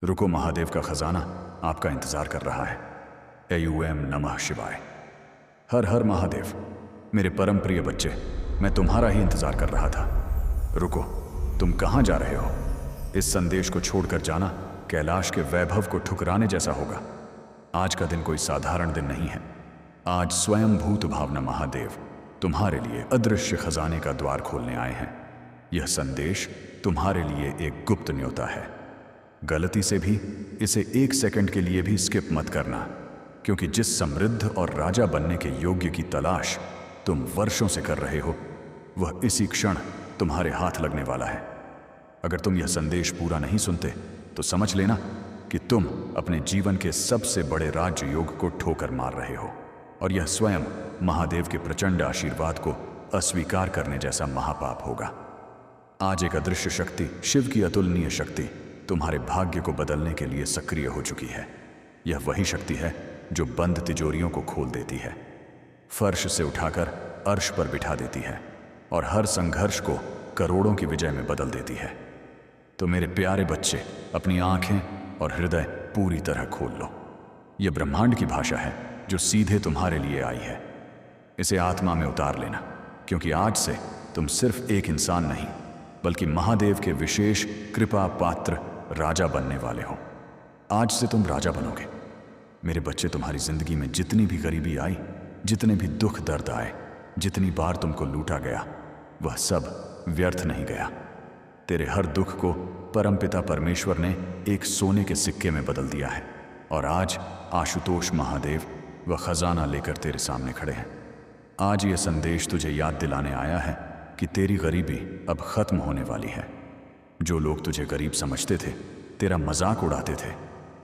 रुको, महादेव का खजाना आपका इंतजार कर रहा है। AUM नमः शिवाय। हर हर महादेव। मेरे परम प्रिय बच्चे, मैं तुम्हारा ही इंतजार कर रहा था। रुको, तुम कहाँ जा रहे हो? इस संदेश को छोड़कर जाना कैलाश के वैभव को ठुकराने जैसा होगा। आज का दिन कोई साधारण दिन नहीं है। आज स्वयं भूत भावना महादेव तुम्हारे लिए अदृश्य खजाने का द्वार खोलने आए हैं। यह संदेश तुम्हारे लिए एक गुप्त न्योता है। गलती से भी इसे 1 सेकंड के लिए भी स्किप मत करना, क्योंकि जिस समृद्ध और राजा बनने के योग्य की तलाश तुम वर्षों से कर रहे हो, वह इसी क्षण तुम्हारे हाथ लगने वाला है। अगर तुम यह संदेश पूरा नहीं सुनते तो समझ लेना कि तुम अपने जीवन के सबसे बड़े राजयोग को ठोकर मार रहे हो, और यह स्वयं महादेव के प्रचंड आशीर्वाद को अस्वीकार करने जैसा महापाप होगा। आज एक अदृश्य शक्ति, शिव की अतुलनीय शक्ति, तुम्हारे भाग्य को बदलने के लिए सक्रिय हो चुकी है। यह वही शक्ति है जो बंद तिजोरियों को खोल देती है, फर्श से उठाकर अर्श पर बिठा देती है और हर संघर्ष को करोड़ों की विजय में बदल देती है। तो मेरे प्यारे बच्चे, अपनी आंखें और हृदय पूरी तरह खोल लो। यह ब्रह्मांड की भाषा है जो सीधे तुम्हारे लिए आई है। इसे आत्मा में उतार लेना, क्योंकि आज से तुम सिर्फ एक इंसान नहीं, बल्कि महादेव के विशेष कृपा पात्र राजा बनने वाले हो। आज से तुम राजा बनोगे। मेरे बच्चे, तुम्हारी जिंदगी में जितनी भी गरीबी आई, जितने भी दुख दर्द आए, जितनी बार तुमको लूटा गया, वह सब व्यर्थ नहीं गया। तेरे हर दुख को परमपिता परमेश्वर ने एक सोने के सिक्के में बदल दिया है, और आज आशुतोष महादेव वह खजाना लेकर तेरे सामने खड़े हैं। आज यह संदेश तुझे याद दिलाने आया है कि तेरी गरीबी अब खत्म होने वाली है। जो लोग तुझे गरीब समझते थे, तेरा मजाक उड़ाते थे,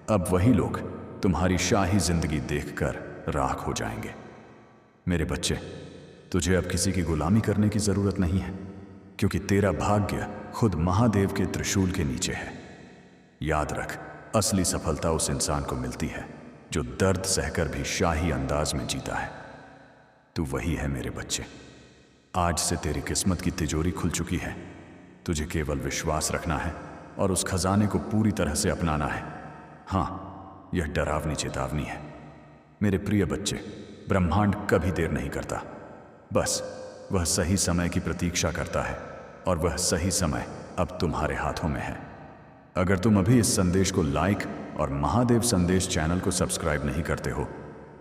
अब वही लोग तुम्हारी शाही जिंदगी देखकर राख हो जाएंगे। मेरे बच्चे, तुझे अब किसी की गुलामी करने की जरूरत नहीं है, क्योंकि तेरा भाग्य खुद महादेव के त्रिशूल के नीचे है। याद रख, असली सफलता उस इंसान को मिलती है जो दर्द सहकर भी शाही अंदाज में जीता है। तू वही है मेरे बच्चे। आज से तेरी किस्मत की तिजोरी खुल चुकी है। तुझे केवल विश्वास रखना है और उस खजाने को पूरी तरह से अपनाना है। हाँ, यह डरावनी चेतावनी है। मेरे प्रिय बच्चे, ब्रह्मांड कभी देर नहीं करता, बस वह सही समय की प्रतीक्षा करता है, और वह सही समय अब तुम्हारे हाथों में है। अगर तुम अभी इस संदेश को लाइक और महादेव संदेश चैनल को सब्सक्राइब नहीं करते हो,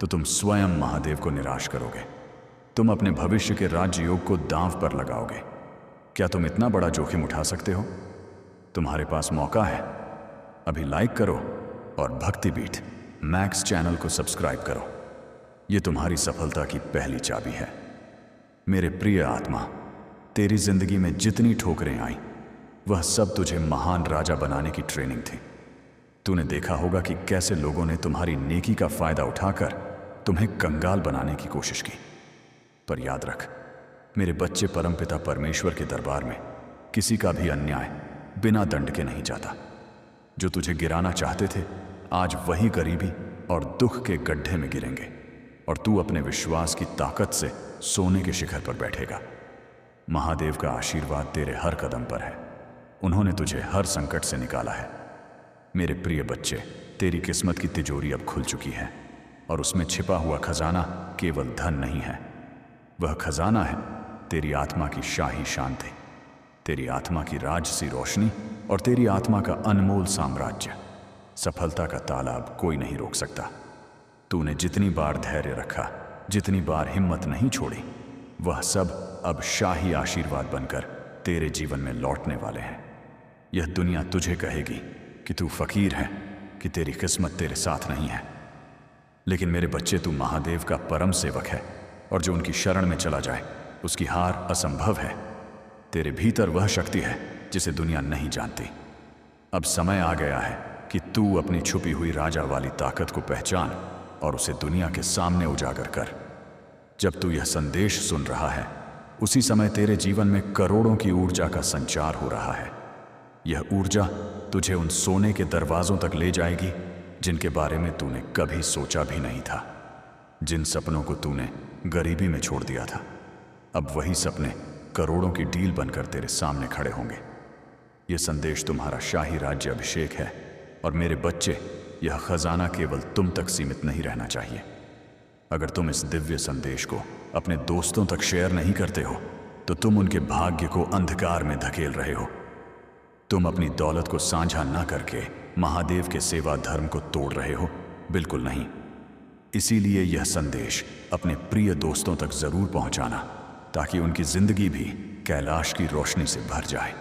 तो तुम स्वयं महादेव को निराश करोगे। तुम अपने भविष्य के राजयोग को दांव पर लगाओगे। क्या तुम इतना बड़ा जोखिम उठा सकते हो? तुम्हारे पास मौका है। अभी लाइक करो और भक्ति बीट मैक्स चैनल को सब्सक्राइब करो। यह तुम्हारी सफलता की पहली चाबी है। मेरे प्रिय आत्मा, तेरी जिंदगी में जितनी ठोकरें आई, वह सब तुझे महान राजा बनाने की ट्रेनिंग थी। तूने देखा होगा कि कैसे लोगों ने तुम्हारी नेकी का फायदा उठाकर तुम्हें कंगाल बनाने की कोशिश की। पर याद रख मेरे बच्चे, परमपिता परमेश्वर के दरबार में किसी का भी अन्याय बिना दंड के नहीं जाता। जो तुझे गिराना चाहते थे, आज वही गरीबी और दुख के गड्ढे में गिरेंगे, और तू अपने विश्वास की ताकत से सोने के शिखर पर बैठेगा। महादेव का आशीर्वाद तेरे हर कदम पर है। उन्होंने तुझे हर संकट से निकाला है। मेरे प्रिय बच्चे, तेरी किस्मत की तिजोरी अब खुल चुकी है, और उसमें छिपा हुआ खजाना केवल धन नहीं है। वह खजाना है तेरी आत्मा की शाही शांति, तेरी आत्मा की राजसी रोशनी, और तेरी आत्मा का अनमोल साम्राज्य। सफलता का ताला अब कोई नहीं रोक सकता। तूने जितनी बार धैर्य रखा, जितनी बार हिम्मत नहीं छोड़ी, वह सब अब शाही आशीर्वाद बनकर तेरे जीवन में लौटने वाले हैं। यह दुनिया तुझे कहेगी कि तू फकीर है, कि तेरी किस्मत तेरे साथ नहीं है। लेकिन मेरे बच्चे, तू महादेव का परम सेवक है, और जो उनकी शरण में चला जाए उसकी हार असंभव है। तेरे भीतर वह शक्ति है जिसे दुनिया नहीं जानती। अब समय आ गया है कि तू अपनी छुपी हुई राजा वाली ताकत को पहचान और उसे दुनिया के सामने उजागर कर। जब तू यह संदेश सुन रहा है, उसी समय तेरे जीवन में करोड़ों की ऊर्जा का संचार हो रहा है। यह ऊर्जा तुझे उन सोने के दरवाजों तक ले जाएगी जिनके बारे में तूने कभी सोचा भी नहीं था। जिन सपनों को तूने गरीबी में छोड़ दिया था, अब वही सपने करोड़ों की डील बनकर तेरे सामने खड़े होंगे। यह संदेश तुम्हारा शाही राज्य अभिषेक है, और मेरे बच्चे, यह खजाना केवल तुम तक सीमित नहीं रहना चाहिए। अगर तुम इस दिव्य संदेश को अपने दोस्तों तक शेयर नहीं करते हो तो तुम उनके भाग्य को अंधकार में धकेल रहे हो। तुम अपनी दौलत को साझा न करके महादेव के सेवा धर्म को तोड़ रहे हो। बिल्कुल नहीं। इसीलिए यह संदेश अपने प्रिय दोस्तों तक जरूर पहुंचाना, ताकि उनकी जिंदगी भी कैलाश की रोशनी से भर जाए।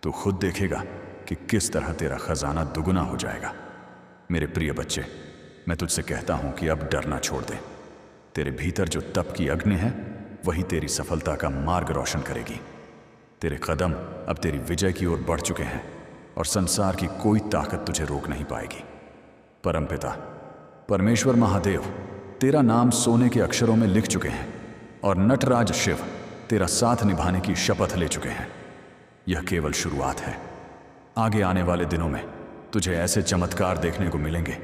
तो खुद देखेगा कि किस तरह तेरा खजाना दुगुना हो जाएगा। मेरे प्रिय बच्चे, मैं तुझसे कहता हूं कि अब डरना छोड़ दे। तेरे भीतर जो तप की अग्नि है वही तेरी सफलता का मार्ग रोशन करेगी। तेरे कदम अब तेरी विजय की ओर बढ़ चुके हैं और संसार की कोई ताकत तुझे रोक नहीं पाएगी। परमपिता परमेश्वर महादेव तेरा नाम सोने के अक्षरों में लिख चुके हैं और नटराज शिव तेरा साथ निभाने की शपथ ले चुके हैं। यह केवल शुरुआत है। आगे आने वाले दिनों में तुझे ऐसे चमत्कार देखने को मिलेंगे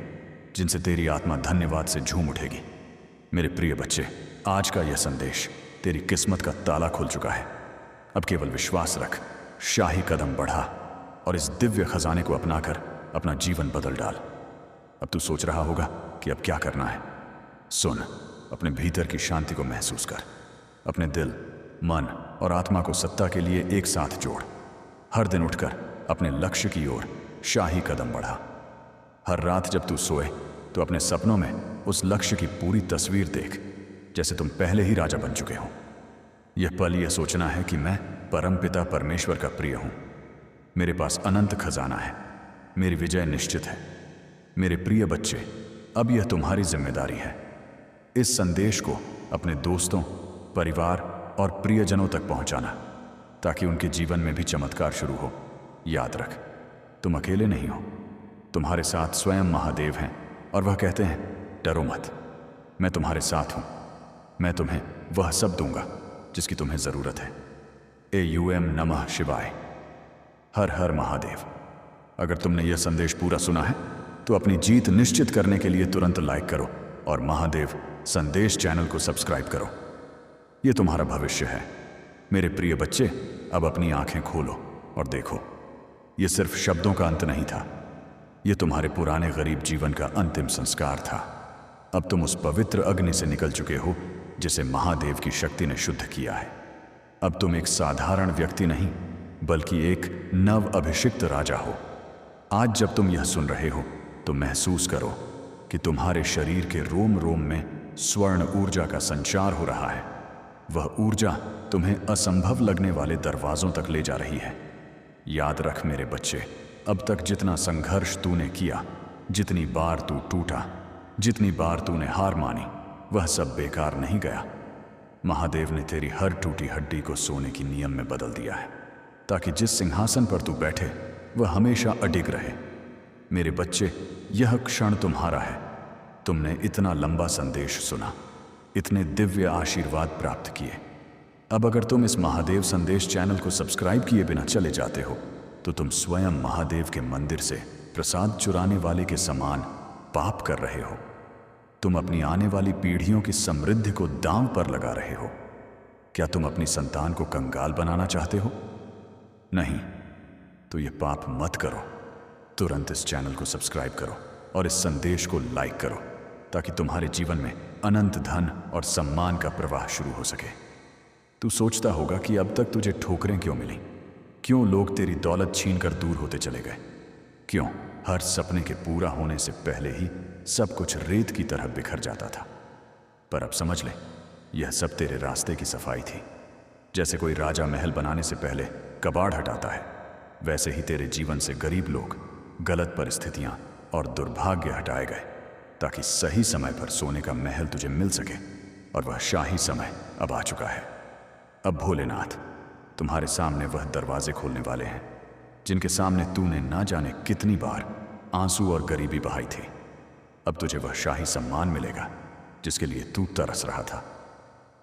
जिनसे तेरी आत्मा धन्यवाद से झूम उठेगी। मेरे प्रिय बच्चे, आज का यह संदेश तेरी किस्मत का ताला खोल चुका है। अब केवल विश्वास रख, शाही कदम बढ़ा और इस दिव्य खजाने को अपनाकर अपना जीवन बदल डाल। अब तू सोच रहा होगा कि अब क्या करना है। सुन, अपने भीतर की शांति को महसूस कर। अपने दिल, मन और आत्मा को सत्ता के लिए एक साथ जोड़। हर दिन उठकर अपने लक्ष्य की ओर शाही कदम बढ़ा। हर रात जब तू सोए तो अपने सपनों में उस लक्ष्य की पूरी तस्वीर देख, जैसे तुम पहले ही राजा बन चुके हो। यह पल यह सोचना है कि मैं परमपिता परमेश्वर का प्रिय हूं। मेरे पास अनंत खजाना है। मेरी विजय निश्चित है। मेरे प्रिय बच्चे, अब यह तुम्हारी जिम्मेदारी है। इस संदेश को अपने दोस्तों, परिवार और प्रियजनों तक पहुंचाना, ताकि उनके जीवन में भी चमत्कार शुरू हो। याद रख, तुम अकेले नहीं हो। तुम्हारे साथ स्वयं महादेव हैं और वह कहते हैं, डरो मत, मैं तुम्हारे साथ हूं। मैं तुम्हें वह सब दूंगा जिसकी तुम्हें जरूरत है। AUM नमः शिवाय। हर हर महादेव। अगर तुमने यह संदेश पूरा सुना है तो अपनी जीत निश्चित करने के लिए तुरंत लाइक करो और महादेव संदेश चैनल को सब्सक्राइब करो। यह तुम्हारा भविष्य है। मेरे प्रिय बच्चे, अब अपनी आंखें खोलो और देखो, यह सिर्फ शब्दों का अंत नहीं था। यह तुम्हारे पुराने गरीब जीवन का अंतिम संस्कार था। अब तुम उस पवित्र अग्नि से निकल चुके हो जिसे महादेव की शक्ति ने शुद्ध किया है। अब तुम एक साधारण व्यक्ति नहीं, बल्कि एक नव अभिषिक्त राजा हो। आज जब तुम यह सुन रहे हो तो महसूस करो कि तुम्हारे शरीर के रोम रोम में स्वर्ण ऊर्जा का संचार हो रहा है। वह ऊर्जा तुम्हें असंभव लगने वाले दरवाजों तक ले जा रही है। याद रख मेरे बच्चे, अब तक जितना संघर्ष तूने किया, जितनी बार तू टूटा, जितनी बार तूने हार मानी, वह सब बेकार नहीं गया। महादेव ने तेरी हर टूटी हड्डी को सोने की नियम में बदल दिया है, ताकि जिस सिंहासन पर तू बैठे वह हमेशा अडिग रहे। मेरे बच्चे, यह क्षण तुम्हारा है। तुमने इतना लंबा संदेश सुना, इतने दिव्य आशीर्वाद प्राप्त किए। अब अगर तुम इस महादेव संदेश चैनल को सब्सक्राइब किए बिना चले जाते हो तो तुम स्वयं महादेव के मंदिर से प्रसाद चुराने वाले के समान पाप कर रहे हो। तुम अपनी आने वाली पीढ़ियों की समृद्धि को दांव पर लगा रहे हो। क्या तुम अपनी संतान को कंगाल बनाना चाहते हो? नहीं, तो यह पाप मत करो। तुरंत इस चैनल को सब्सक्राइब करो और इस संदेश को लाइक करो, ताकि तुम्हारे जीवन में अनंत धन और सम्मान का प्रवाह शुरू हो सके। तू सोचता होगा कि अब तक तुझे ठोकरें क्यों मिली? क्यों लोग तेरी दौलत छीनकर दूर होते चले गए? क्यों हर सपने के पूरा होने से पहले ही सब कुछ रेत की तरह बिखर जाता था? पर अब समझ ले, यह सब तेरे रास्ते की सफाई थी। जैसे कोई राजा महल बनाने से पहले कबाड़ हटाता है, वैसे ही तेरे जीवन से गरीब लोग, गलत परिस्थितियां और दुर्भाग्य हटाए गए, ताकि सही समय पर सोने का महल तुझे मिल सके। और वह शाही समय अब आ चुका है। अब भोलेनाथ तुम्हारे सामने वह दरवाजे खोलने वाले हैं जिनके सामने तूने ना जाने कितनी बार आंसू और गरीबी बहाई थी। अब तुझे वह शाही सम्मान मिलेगा जिसके लिए तू तरस रहा था।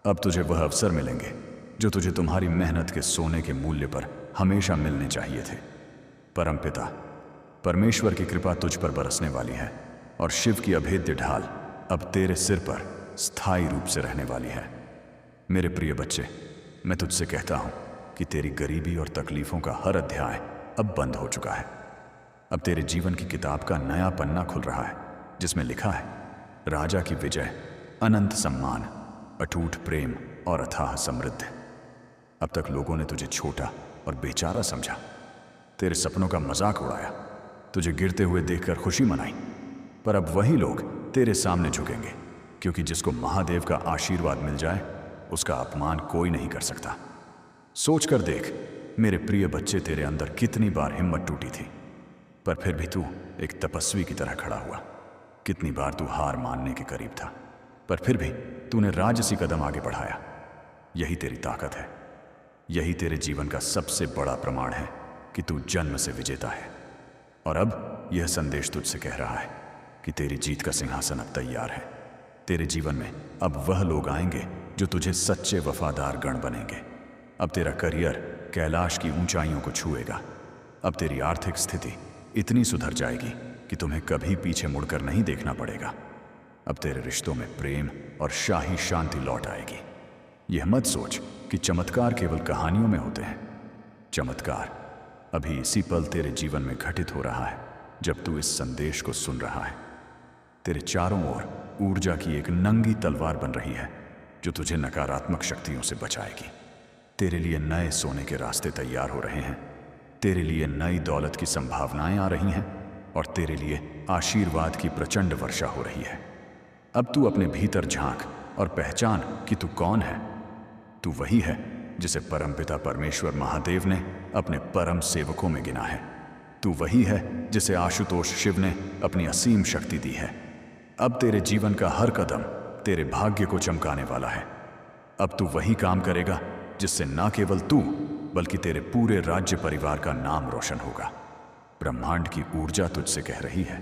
अब तुझे वह अवसर मिलेंगे जो तुझे तुम्हारी मेहनत के सोने के मूल्य पर हमेशा मिलने चाहिए थे। परमपिता परमेश्वर की कृपा तुझ पर बरसने वाली है और शिव की अभेद्य ढाल अब तेरे सिर पर स्थायी रूप से रहने वाली है। मेरे प्रिय बच्चे, मैं तुझसे कहता हूं कि तेरी गरीबी और तकलीफों का हर अध्याय अब बंद हो चुका है। अब तेरे जीवन की किताब का नया पन्ना खुल रहा है, जिसमें लिखा है राजा की विजय, अनंत सम्मान, अटूट प्रेम और अथाह समृद्धि। अब तक लोगों ने तुझे छोटा और बेचारा समझा, तेरे सपनों का मजाक उड़ाया, तुझे गिरते हुए देखकर खुशी मनाई। पर अब वही लोग तेरे सामने झुकेंगे, क्योंकि जिसको महादेव का आशीर्वाद मिल जाए उसका अपमान कोई नहीं कर सकता। सोच कर देख मेरे प्रिय बच्चे, तेरे अंदर कितनी बार हिम्मत टूटी थी, पर फिर भी तू एक तपस्वी की तरह खड़ा हुआ। कितनी बार तू हार मानने के करीब था, पर फिर भी तूने राजसी कदम आगे बढ़ाया। यही तेरी ताकत है, यही तेरे जीवन का सबसे बड़ा प्रमाण है कि तू जन्म से विजेता है। और अब यह संदेश तुझसे कह रहा है कि तेरी जीत का सिंहासन अब तैयार है। तेरे जीवन में अब वह लोग आएंगे जो तुझे सच्चे वफादार गण बनेंगे। अब तेरा करियर कैलाश की ऊंचाइयों को छुएगा। अब तेरी आर्थिक स्थिति इतनी सुधर जाएगी कि तुम्हें कभी पीछे मुड़कर नहीं देखना पड़ेगा। अब तेरे रिश्तों में प्रेम और शाही शांति लौट आएगी। यह मत सोच कि चमत्कार केवल कहानियों में होते हैं। चमत्कार अभी इसी पल तेरे जीवन में घटित हो रहा है, जब तू इस संदेश को सुन रहा है। तेरे चारों ओर ऊर्जा की एक नंगी तलवार बन रही है, जो तुझे नकारात्मक शक्तियों से बचाएगी। तेरे लिए नए सोने के रास्ते तैयार हो रहे हैं, तेरे लिए नई दौलत की संभावनाएं आ रही हैं, और तेरे लिए आशीर्वाद की प्रचंड वर्षा हो रही है। अब तू अपने भीतर झांक और पहचान कि तू कौन है। तू वही है जिसे परमपिता परमेश्वर महादेव ने अपने परम सेवकों में गिना है। तू वही है जिसे आशुतोष शिव ने अपनी असीम शक्ति दी है। अब तेरे जीवन का हर कदम तेरे भाग्य को चमकाने वाला है। अब तू वही काम करेगा जिससे न केवल तू बल्कि तेरे पूरे राज्य परिवार का नाम रोशन होगा। ब्रह्मांड की ऊर्जा तुझसे कह रही है,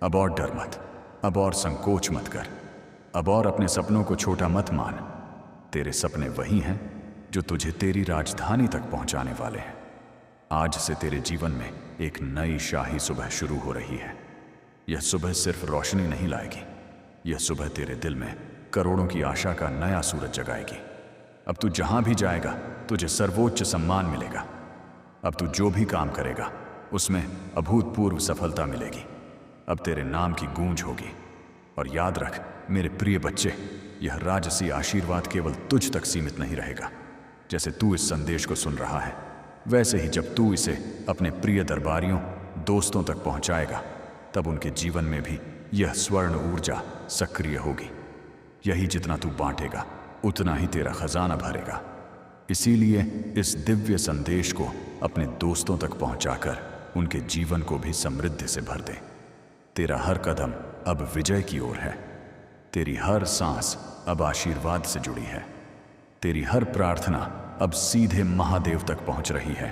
अब और डर मत, अब और संकोच मत कर, अब और अपने सपनों को छोटा मत मान। तेरे सपने वही हैं जो तुझे तेरी राजधानी तक पहुंचाने वाले हैं। आज से तेरे जीवन में एक नई शाही सुबह शुरू हो रही है। यह सुबह सिर्फ रोशनी नहीं लाएगी, यह सुबह तेरे दिल में करोड़ों की आशा का नया सूरज जगाएगी। अब तू जहां भी जाएगा तुझे सर्वोच्च सम्मान मिलेगा। अब तू जो भी काम करेगा उसमें अभूतपूर्व सफलता मिलेगी। अब तेरे नाम की गूंज होगी। और याद रख मेरे प्रिय बच्चे, यह राजसी आशीर्वाद केवल तुझ तक सीमित नहीं रहेगा। जैसे तू इस संदेश को सुन रहा है, वैसे ही जब तू इसे अपने प्रिय दरबारियों, दोस्तों तक पहुंचाएगा, तब उनके जीवन में भी यह स्वर्ण ऊर्जा सक्रिय होगी। यही जितना तू बांटेगा उतना ही तेरा खजाना भरेगा। इसीलिए इस दिव्य संदेश को अपने दोस्तों तक पहुंचाकर उनके जीवन को भी समृद्धि से भर दे। तेरा हर कदम अब विजय की ओर है। तेरी हर सांस अब आशीर्वाद से जुड़ी है। तेरी हर प्रार्थना अब सीधे महादेव तक पहुंच रही है।